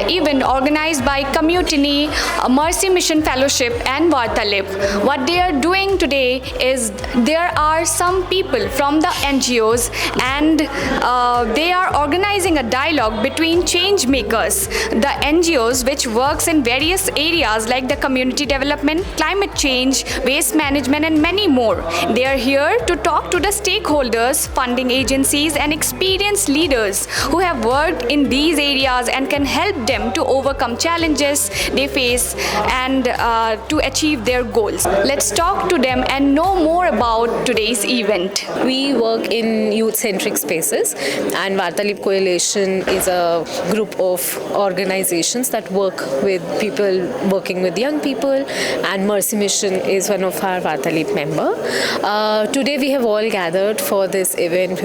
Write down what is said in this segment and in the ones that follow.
event organized by Commutini, Mercy Mission Fellowship and Vartaleap. What they are doing today is there are some people from the NGOs and they are organizing a dialogue between changemakers, the NGOs which works in various areas like the community development, climate change, waste management and many more. They are here to talk to the stakeholders, funding agencies and experienced leaders who have worked in these areas and can help them to overcome challenges they face and to achieve their goals. Let's talk to them and know more about today's event. We work in youth-centric spaces, and Vartaleap Coalition is a group of organizations that work with people working with young people, and Mercy Mission is one of our Vartaleap member. Today we have all gathered for this event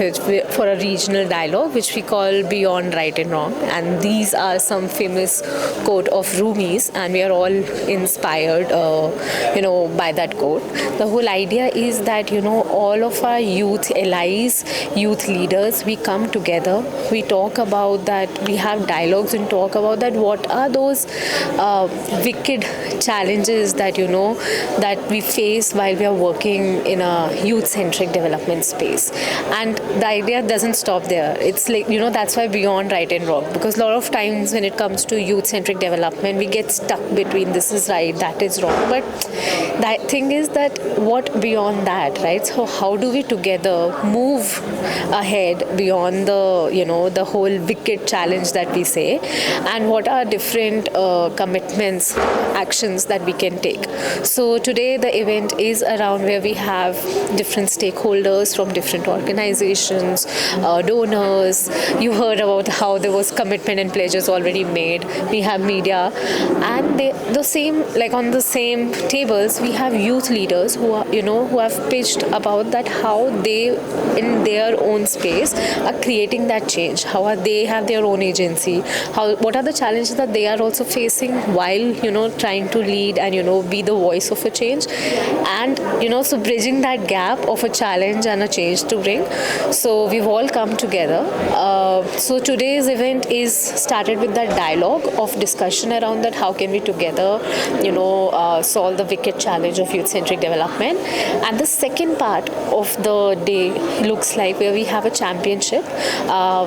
for a regional dialogue which we call Beyond Right and Wrong, and these are some famous quote of Rumi's, and we are all inspired by that quote. The whole idea is that all of our youth allies, youth leaders, we come together, we talk about that, we have dialogues and talk about that what are those wicked challenges that that we face while we are working in a youth-centric development space. And the idea doesn't stop there. It's like that's why Beyond Right and Wrong, because a lot of times when it comes to youth-centric development we get stuck between this is right, that is wrong, but the thing is that what beyond that, right? So how do we together move ahead beyond the whole wicked challenge that we say, and what are different commitments, actions that we can take. So today the event is around where we have different stakeholders from different organizations, donors. You heard about how there was commitment and pledges already made. We have media, and on the same tables we have youth leaders who are who have pitched about that how they in their own space are creating that change, how are they have their own agency, what are the challenges that they are also facing while trying to lead and be the voice of a change, and so bridging that gap of a challenge and a change to bring. So we've all come together. So today's event is started with that dialogue of discussion around that how can we together solve the wicked challenge of youth-centric development. And the second part of the day looks like where we have a championship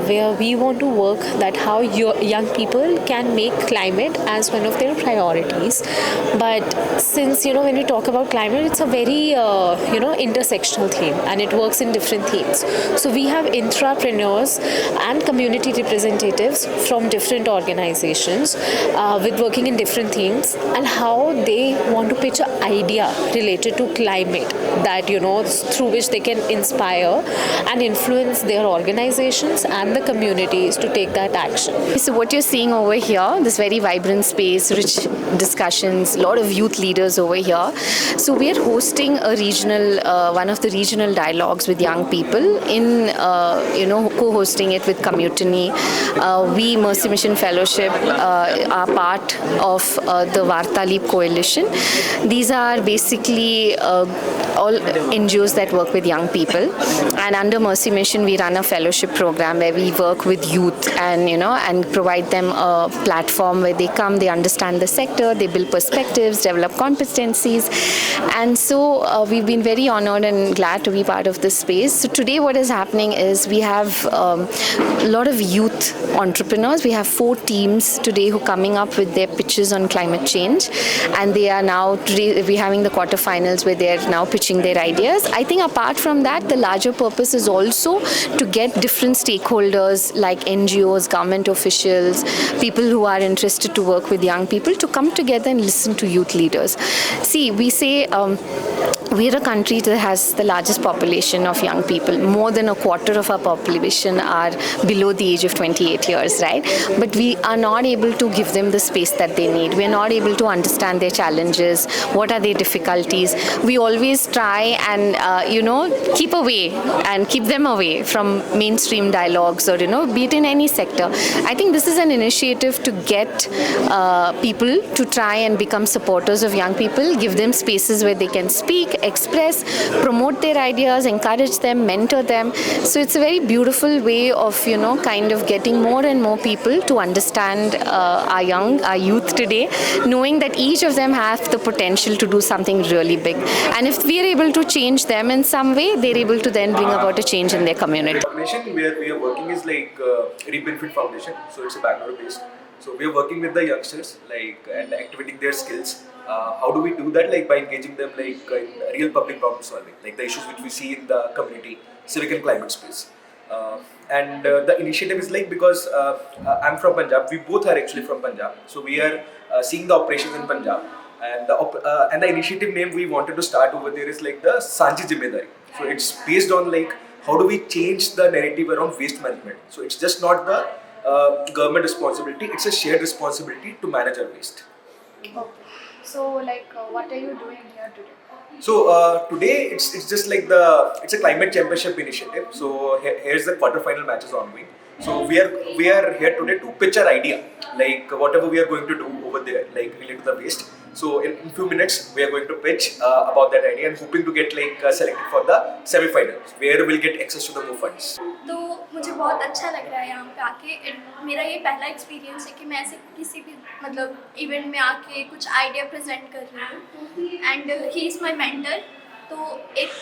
where we want to work that how young people can make climate as one of their priorities. But since when we talk about climate, it's a very intersectional theme and it works in different themes. So we have intrapreneurs and community representatives from different organizations with working in different themes, and how they want to pitch an idea related to climate that through which they can inspire and influence their organizations and the communities to take that action. So what you're seeing over here, this very vibrant space, rich discussions, a lot of youth leaders over here. So we are hosting a regional, one of the regional dialogues with young people in, co-hosting it with Commutini. We, Mercy Mission Fellowship, are part of the Vartaleap Coalition. These are basically all NGOs that work with young people, and under Mercy Mission we run a fellowship program where we work with youth and and provide them a platform where they come, they understand the sector, they build perspectives, develop competencies, and so we've been very honored and glad to be part of this space. So today what is happening is we have a lot of youth entrepreneurs. We have 4 teams today who are coming up with their pitches on climate change, and they are now today we're having the quarterfinals where they're now pitching their ideas. I think apart from that, the larger purpose is also to get different stakeholders like NGOs, government officials, people who are interested to work with young people to come together and listen to youth leaders. See, we say we're a country that has the largest population of young people. More than a quarter of our population are below the age of 28 years, right? But we are not able to give them the space that they need. We're not able to understand their challenges, what are their difficulties. We always try and, keep away and keep them away from mainstream dialogues or, be it in any sector. I think this is an initiative to get people to try and become supporters of young people, give them spaces where they can speak express, promote their ideas, encourage them, mentor them. So it's a very beautiful way of, kind of getting more and more people to understand our youth today, knowing that each of them have the potential to do something really big. And if we are able to change them in some way, they're able to then bring about a change in their community. The foundation where we are working is like Reap Benefit Foundation, so it's a Bangalore based. So we are working with the youngsters and activating their skills. How do we do that? Like by engaging them in real public problem solving, like the issues which we see in the community, civic and climate space. The initiative is because I'm from Punjab. We both are actually from Punjab. So we are seeing the operations in Punjab. And the initiative name we wanted to start over there is like the Sanji Zimmedari. So it's based on how do we change the narrative around waste management. So it's just not the government responsibility, it's a shared responsibility to manage our waste. Okay. So what are you doing here today? So today it's just it's a climate championship initiative. So here's the quarterfinal matches ongoing. So we are here today to pitch our idea, whatever we are going to do over there, related to the waste. So in few minutes we are going to pitch about that idea and hoping to get selected for the semi-finals where we'll get access to the more funds. तो मुझे बहुत अच्छा लग रहा है यहाँ पे आके. मेरा ये पहला एक्सपीरियंस है कि मैं ऐसे किसी भी इवेंट में आके कुछ आइडिया प्रेजेंट कर रही हूँ. And he is my mentor. तो एक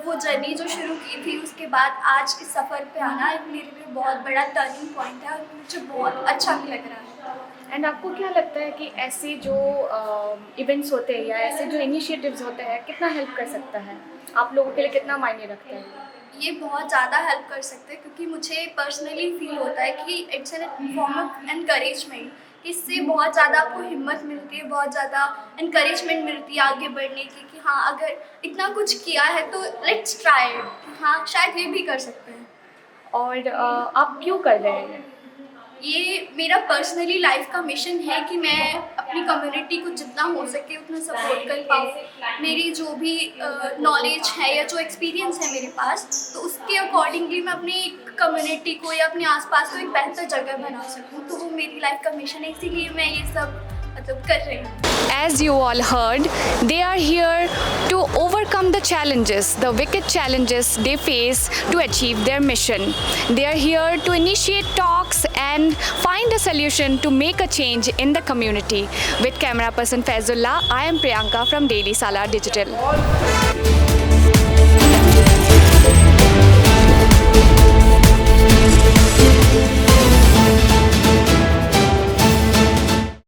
वो जर्नी जो शुरू की थी उसके बाद आज इस सफ़र पे आना मेरे लिए बहुत बड़ा टर्निंग पॉइंट है और मुझे बहुत अच्छा भी लग रहा है. एंड आपको क्या लगता है कि ऐसे जो इवेंट्स होते हैं या ऐसे जो इनिशिएटिव्स होते हैं कितना हेल्प कर सकता है, आप लोगों के लिए कितना मायने रखता है? ये बहुत ज़्यादा हेल्प कर सकते हैं क्योंकि मुझे पर्सनली फील होता है कि it's an form of encouragement. इससे बहुत ज़्यादा आपको हिम्मत मिलती है, बहुत ज़्यादा एनकरेजमेंट मिलती है आगे बढ़ने की कि हाँ अगर इतना कुछ किया है तो लेट्स ट्राई, हाँ शायद ये भी कर सकते हैं. और आप क्यों कर रहे हैं? ये मेरा पर्सनली लाइफ का मिशन है कि मैं अपनी कम्युनिटी को जितना हो सके उतना सपोर्ट कर पाऊँ. मेरी जो भी नॉलेज है या जो एक्सपीरियंस है मेरे पास, तो उसके अकॉर्डिंगली मैं अपनी कम्युनिटी को या अपने आसपास को एक बेहतर जगह बना सकूँ. तो वो मेरी लाइफ का मिशन है, इसीलिए मैं ये सब कर रही हूँ. As you all heard, they are here to overcome the challenges, the wicked challenges they face to achieve their mission. They are here to initiate talks and find a solution to make a change in the community. With camera person Faizullah, I am Priyanka from Daily Salar Digital.